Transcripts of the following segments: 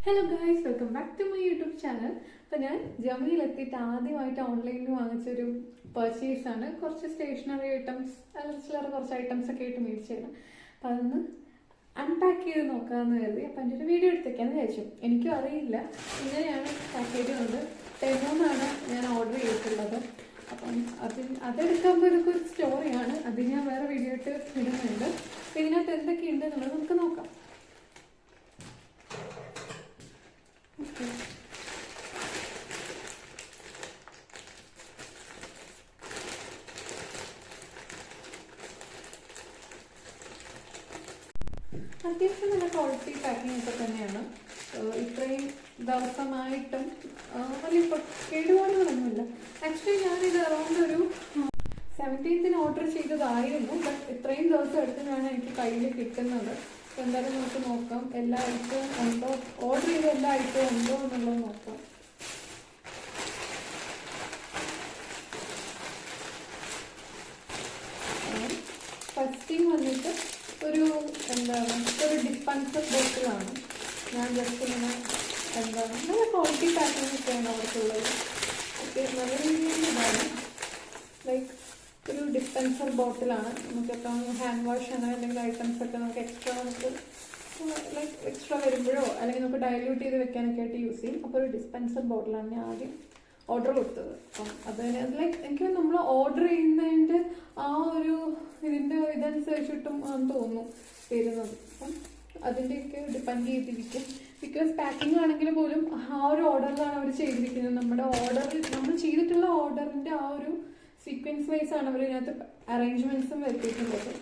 Hello guys, welcome back to my YouTube channel. അപ്പോൾ ഞാൻ ജർമ്മനിയിലെത്തിയിട്ട് ആദ്യമായിട്ട് ഓൺലൈനിൽ വാങ്ങിച്ചൊരു പർച്ചേസാണ്. കുറച്ച് സ്റ്റേഷനറി ഐറ്റംസ്, ചില്ലറ കുറച്ച് ഐറ്റംസ് ഒക്കെ ആയിട്ട് മേടിച്ചായിരുന്നു. അപ്പോൾ അതൊന്ന് അൺപാക്ക് ചെയ്ത് നോക്കാമെന്ന് കരുതി. അപ്പോൾ എൻ്റെ ഒരു വീഡിയോ എടുത്തേക്കാന്ന് വിചാരിച്ചു. എനിക്കും അറിയില്ല ഇങ്ങനെയാണ് പാക്കേജ് ചെയ്യുന്നത്. ടെമോന്നാണ് ഞാൻ ഓർഡർ ചെയ്തിട്ടുള്ളത്. അപ്പം അതെടുക്കുമ്പോൾ ഇതൊക്കെ ഒരു സ്റ്റോറിയാണ്. അത് ഞാൻ വേറെ വീഡിയോ ഇട്ട് ഇടുന്നുണ്ട്. അപ്പോൾ ഇതിനകത്ത് എന്തൊക്കെയുണ്ട് എന്നുള്ളത് നമുക്ക് നോക്കാം. അത്യാവശ്യം നല്ല ക്വാളിറ്റി പാക്കിംഗ് ഒക്കെ തന്നെയാണ്. ഇത്രയും ദിവസമായിട്ടും വലിയ കേടുപാടുകളൊന്നുമില്ല. ആക്ച്വലി ഞാനിത് അറൗണ്ട് ഒരു 17th ഓർഡർ ചെയ്തതായിരുന്നു. ബട്ട് ഇത്രയും ദിവസം എടുത്തിട്ടാണ് എനിക്ക് കയ്യിൽ കിട്ടുന്നത്. എന്തായാലും നമുക്ക് നോക്കാം എല്ലാ ഐറ്റവും ഉണ്ടോ, ഓർഡർ ചെയ്ത എല്ലാ ഐറ്റവും ഉണ്ടോ എന്നുള്ളത് നോക്കാം. ഫസ്റ്റ് തിങ് വന്നിട്ട് ഒരു ഡിസ്പെൻസർ ബോട്ടിലാണ്. ഞാൻ ജസ്റ്റ് ഇങ്ങനെ നല്ല ക്വാളിറ്റി പാക്കിംഗ് ഒക്കെയാണ് അവർക്കുള്ളത്. ഓക്കെ, നല്ല രീതിയിൽ ഇതാണ്. ലൈക്ക് ഒരു ഡിസ്പെൻസർ ബോട്ടിലാണ്. നമുക്കിപ്പം ഹാൻഡ് വാഷ് അങ്ങനെ എന്തെങ്കിലും ഐറ്റംസ് ഒക്കെ നമുക്ക് എക്സ്ട്രാ വരുമ്പോഴോ അല്ലെങ്കിൽ നമുക്ക് ഡയല്യൂട്ട് ചെയ്ത് വെക്കാനൊക്കെ ആയിട്ട് യൂസ് ചെയ്യും. അപ്പോൾ ഒരു ഡിസ്പെൻസർ ബോട്ടിലാണ് ഞാൻ ആദ്യം ഓർഡർ കൊടുത്തത്. അപ്പം അത് എനിക്ക് നമ്മൾ ഓർഡർ ചെയ്യുന്നതിൻ്റെ ആ ഒരു ഇതനുസരിച്ചിട്ടും തോന്നുന്നു വരുന്നത്. അപ്പം അതിൻ്റെയൊക്കെ ഡിപ്പെൻഡ് ചെയ്തിരിക്കും. ബിക്കോസ് പാക്കിംഗ് ആണെങ്കിൽ പോലും ആ ഒരു ഓർഡറിലാണ് അവർ ചെയ്തിരിക്കുന്നത്. നമ്മൾ ചെയ്തിട്ടുള്ള ഓർഡറിൻ്റെ ആ ഒരു സീക്വൻസ് വൈസ് ആണ് അവർ ഇതിനകത്ത് അറേഞ്ച്മെൻറ്റ്സും വരുത്തിയിട്ടുള്ളത്.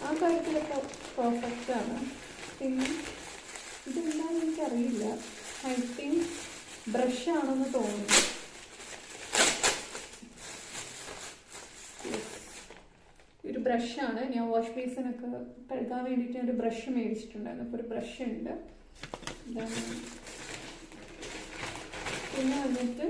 ആ കാര്യത്തിലൊക്കെ പെർഫെക്റ്റ് ആണ്. പിന്നെ ഇതെന്താണെന്ന് എനിക്കറിയില്ല. ഐ തിങ്ക് ബ്രഷ് ആണെന്ന് തോന്നുന്നു. ഒരു ബ്രഷാണ്. ഞാൻ വാഷ് ബേസിനൊക്കെ കഴുകാൻ വേണ്ടിയിട്ട് ഒരു ബ്രഷ് മേടിച്ചിട്ടുണ്ടായിരുന്നു. അപ്പോൾ ഒരു ബ്രഷ് ഉണ്ട്. പിന്നെ വന്നിട്ട്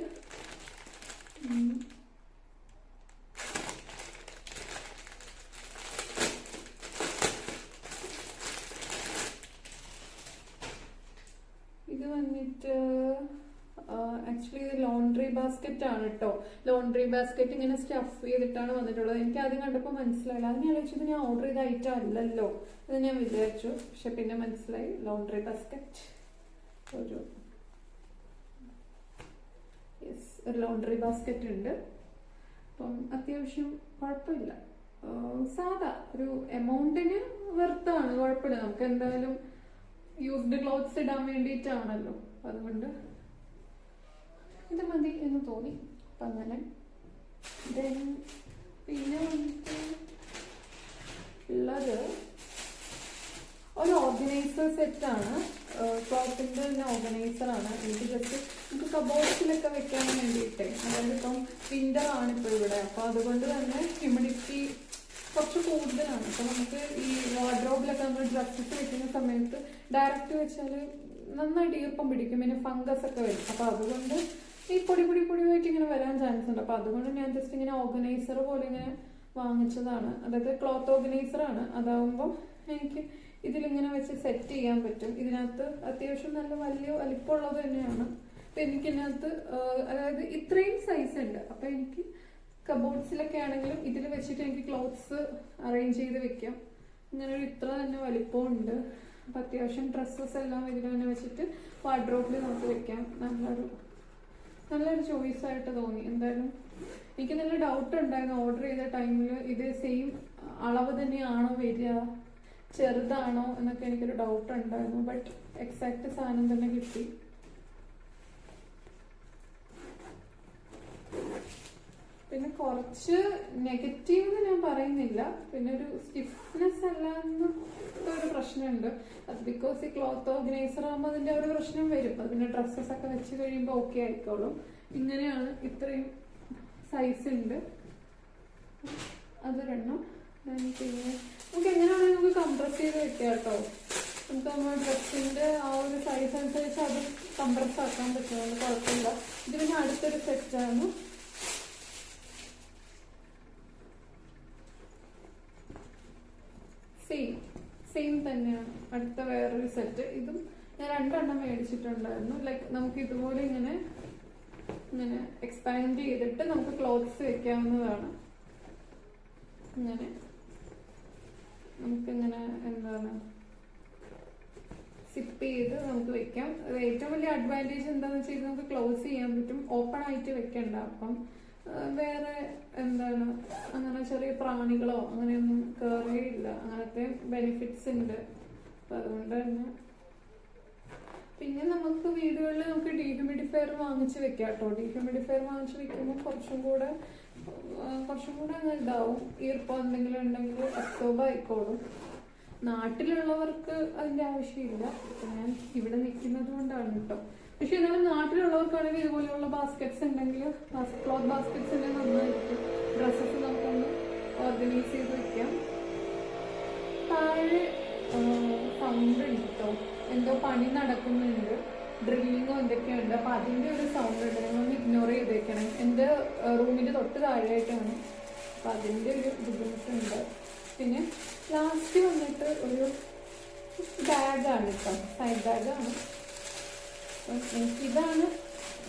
ഇത് വന്നിട്ട് ആക്ച്വലി ഇത് ലോണ്ട്രി ബാസ്ക്കറ്റ് ആണ് കേട്ടോ. ലോണ്ട്രി ബാസ്ക്കറ്റ് ഇങ്ങനെ സ്റ്റഫ് ചെയ്തിട്ടാണ് വന്നിട്ടുള്ളത്. എനിക്ക് ആദ്യം കണ്ടപ്പോൾ മനസ്സിലായില്ല. അതിന് ആലോചിച്ചത് ഞാൻ ഓർഡർ ചെയ്ത ഐറ്റം അല്ലല്ലോ എന്ന് ഞാൻ വിചാരിച്ചു. പക്ഷെ പിന്നെ മനസ്സിലായി ലോണ്ട്രി ബാസ്ക്കറ്റ് ഒരു ലോണ്ട്രി ബാസ്ക്കറ്റ് ഉണ്ട്. അപ്പം അത്യാവശ്യം കുഴപ്പമില്ല. സാധാ ഒരു എമൗണ്ടിന് വെർത്താണ്, കുഴപ്പമില്ല. നമുക്ക് എന്തായാലും യൂസ്ഡ് ക്ലോത്ത്സ് ഇടാൻ വേണ്ടിയിട്ടാണല്ലോ, അതുകൊണ്ട് ഇത് മതി എന്ന് തോന്നി. അപ്പം അങ്ങനെ പിന്നെ വന്നിട്ട് ഉള്ളത് ഒരു ഓർഗനൈസർ സെറ്റാണ്. ക്ലോത്തിൻ്റെ തന്നെ ഓർഗനൈസറാണ്. എനിക്ക് ജസ്റ്റ് നമുക്ക് കബോർഡ്സിലൊക്കെ വെക്കാൻ വേണ്ടിയിട്ട്, അതായത് ഇപ്പം വിൻ്റർ ആണ് ഇപ്പോൾ ഇവിടെ. അപ്പോൾ അതുകൊണ്ട് തന്നെ ഹ്യൂമിഡിറ്റി കുറച്ച് കൂടുതലാണ്. അപ്പോൾ നമുക്ക് ഈ വാർഡ്രോബിലൊക്കെ നമ്മൾ ഡ്രസ്സസ് വെക്കുന്ന സമയത്ത് ഡയറക്റ്റ് വെച്ചാൽ നന്നായിട്ട് ഈർപ്പം പിടിക്കും. പിന്നെ ഫംഗസ് ഒക്കെ വരും. അപ്പോൾ അതുകൊണ്ട് ഈ പൊടിയായിട്ട് ഇങ്ങനെ വരാൻ ചാൻസ് ഉണ്ട്. അപ്പോൾ അതുകൊണ്ട് ഞാൻ ജസ്റ്റ് ഇങ്ങനെ ഓർഗനൈസർ പോലെ ഇങ്ങനെ വാങ്ങിച്ചതാണ്. അതായത് ക്ലോത്ത് ഓർഗനൈസറാണ്. അതാവുമ്പം എനിക്ക് ഇതിലിങ്ങനെ വെച്ച് സെറ്റ് ചെയ്യാൻ പറ്റും. ഇതിനകത്ത് അത്യാവശ്യം നല്ല വലിയ വലിപ്പമുള്ളത് തന്നെയാണ്. അപ്പം എനിക്കിതിനകത്ത് അതായത് ഇത്രയും സൈസ് ഉണ്ട്. അപ്പം എനിക്ക് കബോർഡ്സിലൊക്കെ ആണെങ്കിലും ഇതിൽ വെച്ചിട്ട് എനിക്ക് ക്ലോത്ത്സ് അറേഞ്ച് ചെയ്ത് വെക്കാം. ഇങ്ങനെ ഒരു ഇത്ര തന്നെ വലിപ്പമുണ്ട്. അപ്പം അത്യാവശ്യം ഡ്രസ്സസ് എല്ലാം ഇതിൽ തന്നെ വെച്ചിട്ട് വാർഡ്രോബിൽ നമുക്ക് വെക്കാം. നല്ലൊരു ചോയ്സായിട്ട് തോന്നി. എന്തായാലും എനിക്ക് നല്ല ഡൗട്ട് ഉണ്ടായിരുന്നു ഓർഡർ ചെയ്ത ടൈമിൽ ഇത് സെയിം അളവ് തന്നെയാണോ വരിക, ചെറുതാണോ എന്നൊക്കെ എനിക്കൊരു ഡൗട്ട് ഉണ്ടായിരുന്നു. ബട്ട് എക്സാക്ട് സാധനം തന്നെ കിട്ടി. പിന്നെ കുറച്ച് നെഗറ്റീവ് ഞാൻ പറയുന്നില്ല. പിന്നെ ഒരു സ്റ്റിഫ്നെസ് അല്ലാന്ന് ഒരു പ്രശ്നമുണ്ട്. അത് ബിക്കോസ് ഈ ക്ലോത്ത് ഓർഗനൈസർ ആകുമ്പോൾ അതിൻ്റെ ഒരു പ്രശ്നം വരും. അതിൻ്റെ ഡ്രസ്സസ് ഒക്കെ വെച്ച് കഴിയുമ്പോൾ ഓക്കെ ആയിക്കോളും. ഇങ്ങനെയാണ്, ഇത്രയും സൈസ് ഉണ്ട്. അതൊരെണ്ണം. പിന്നെ നമുക്ക് എങ്ങനെയാണെങ്കിൽ നമുക്ക് കംപ്രസ് ചെയ്ത് വെക്കാം കേട്ടോ. നമുക്ക് നമ്മുടെ ഡ്രസ്സിൻ്റെ ആ ഒരു സൈസ് അനുസരിച്ച് അത് കംപ്രസ് ആക്കാൻ പറ്റും. അത് കുഴപ്പമില്ല. ഇത് പിന്നെ അടുത്തൊരു സെറ്റാണ്. സെയിം തന്നെയാണ് അടുത്ത വേറൊരു സെറ്റ്. ഇതും ഞാൻ 2 എണ്ണം മേടിച്ചിട്ടുണ്ടായിരുന്നു. ലൈക്ക് നമുക്ക് ഇതുപോലെ ഇങ്ങനെ ഇങ്ങനെ എക്സ്പാൻഡ് ചെയ്തിട്ട് നമുക്ക് ക്ലോത്ത്സ് വെക്കാവുന്നതാണ്. ഇങ്ങനെ നമുക്കിങ്ങനെ എന്താണ് സിപ്പ് ചെയ്ത് നമുക്ക് വെക്കാം. ഏറ്റവും വലിയ അഡ്വാൻറ്റേജ് എന്താണെന്ന് വെച്ചാൽ ഇത് നമുക്ക് ക്ലോസ് ചെയ്യാൻ പറ്റും, ഓപ്പൺ ആയിട്ട് വെക്കണ്ട. അപ്പം വേറെ എന്താണ് അങ്ങനെ ചെറിയ പ്രാണികളോ അങ്ങനെയൊന്നും കയറുകയില്ല. അങ്ങനത്തെ ബെനിഫിറ്റ്സ് ഉണ്ട്. അപ്പം അതുകൊണ്ട് തന്നെ പിന്നെ നമുക്ക് വീടുകളിൽ നമുക്ക് ഡീഹ്യൂമിഡിഫയർ വാങ്ങിച്ച് വെക്കാം കേട്ടോ. ഡീഹ്യൂമിഡിഫയർ വാങ്ങിച്ച് വെക്കുമ്പോൾ കുറച്ചും കൂടെ അങ്ങ് ഇതാവും. ഈർപ്പം എന്തെങ്കിലും ഉണ്ടെങ്കിൽ അബ്സോർബ് ആയിക്കോളും. നാട്ടിലുള്ളവർക്ക് അതിന്റെ ആവശ്യമില്ല. ഞാൻ ഇവിടെ നിൽക്കുന്നത് കൊണ്ടാണ് കേട്ടോ. പക്ഷെ എന്നാലും നാട്ടിലുള്ളവർക്കാണെങ്കിൽ ഇതുപോലെയുള്ള ബാസ്ക്കറ്റ്സ് ഉണ്ടെങ്കിൽ, ക്ലോത്ത് ബാസ്ക്കറ്റ്സ് ഉണ്ടെങ്കിൽ നന്നായിരിക്കും. ഡ്രസ്സസ് നമുക്കൊന്ന് ഓർഗനൈസ് ചെയ്ത് വെക്കാം. താഴെ സൗണ്ട് ഉണ്ട് കേട്ടോ, എന്തോ പണി നടക്കുന്നുണ്ട്, ഡ്രില്ലിങ്ങോ എന്തൊക്കെയുണ്ട്. അപ്പൊ അതിന്റെ ഒരു സൗണ്ട് ഉണ്ട്, നിങ്ങളൊന്ന് ഇഗ്നോർ ചെയ്തേക്കണം. എൻ്റെ റൂമിന്റെ തൊട്ട് താഴെയായിട്ടാണ്. അപ്പൊ അതിന്റെ ഒരു ബുദ്ധിമുട്ടുണ്ട്. പിന്നെ ലാസ്റ്റ് വന്നിട്ട് ഒരു ബാഗാണ് കേട്ടോ, സൈഡ് ബാഗാണ്.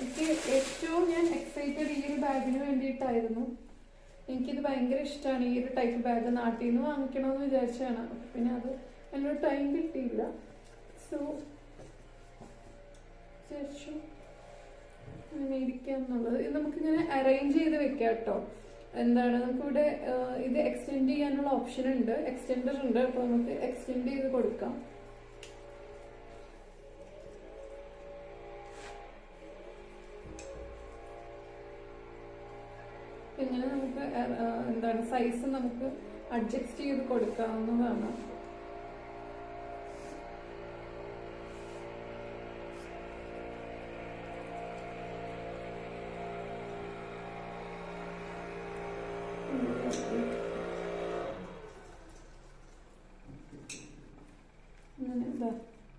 എനിക്ക് ഏറ്റവും ഞാൻ എക്സൈറ്റഡ് ഈ ഒരു ബാഗിന് വേണ്ടിയിട്ടായിരുന്നു. എനിക്കിത് ഭയങ്കര ഇഷ്ടമാണ് ഈ ഒരു ടൈപ്പ് ബാഗ്. നാട്ടിൽ നിന്ന് വാങ്ങിക്കണമെന്ന് വിചാരിച്ചാണ്. പിന്നെ അത് എന്നോട് ടൈം കിട്ടിയില്ല. സോ വിചാരിച്ചു മേടിക്കാം എന്നുള്ളത്. ഇത് നമുക്കിങ്ങനെ അറേഞ്ച് ചെയ്ത് വെക്കാം കേട്ടോ. എന്താണ് നമുക്കിവിടെ ഇത് എക്സ്റ്റെൻഡ് ചെയ്യാനുള്ള ഓപ്ഷൻ ഉണ്ട്, എക്സ്റ്റെൻഡർ ഉണ്ട്. അപ്പൊ നമുക്ക് എക്സ്റ്റെൻഡ് ചെയ്ത് കൊടുക്കാം. ഇങ്ങനെ നമുക്ക് എന്താണ് സൈസ് നമുക്ക് അഡ്ജസ്റ്റ് ചെയ്ത് കൊടുക്കാവുന്നതാണ്.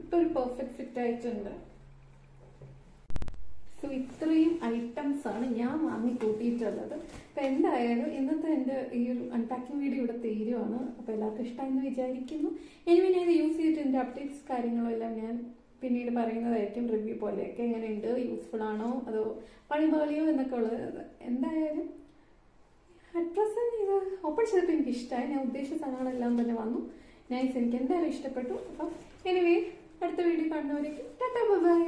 ഇപ്പൊ ഒരു പെർഫെക്റ്റ് ഫിറ്റ് ആയിട്ടുണ്ട്. സോ ഇത്രയും ഐറ്റംസ് ആണ് ഞാൻ വാങ്ങി കൂട്ടിയിട്ടുള്ളത്. അപ്പൊ എന്തായാലും ഇന്നത്തെ എൻ്റെ ഈ ഒരു അൺപാക്കിംഗ് വീഡിയോ ഇവിടെ തീരുവാണ്. അപ്പൊ എല്ലാവർക്കും ഇഷ്ടമായെന്ന് വിചാരിക്കുന്നു. ഇനി പിന്നെ ഇത് യൂസ് ചെയ്തിട്ട് എൻ്റെ അപ്ഡേറ്റ്സ് കാര്യങ്ങളും എല്ലാം ഞാൻ പിന്നീട് പറയുന്നതായിരിക്കും. റിവ്യൂ പോലെയൊക്കെ എങ്ങനെയുണ്ട്, യൂസ്ഫുൾ ആണോ അതോ പണിപാളിയോ എന്നൊക്കെ ഉള്ളത്. എന്തായാലും അറ്റ് പ്രസന്റ് ഇത് ഓപ്പൺ ചെയ്തപ്പോൾ എനിക്ക് ഇഷ്ടമായി. ഞാൻ ഉദ്ദേശിച്ച സാധനങ്ങളെല്ലാം തന്നെ വന്നു. നൈസ്, എനിക്ക് എന്തായാലും ഇഷ്ടപ്പെട്ടു. അപ്പം എനിവേ അടുത്ത വീഡിയോ കാണുന്നവരേക്കും ടാറ്റാ ബൈ.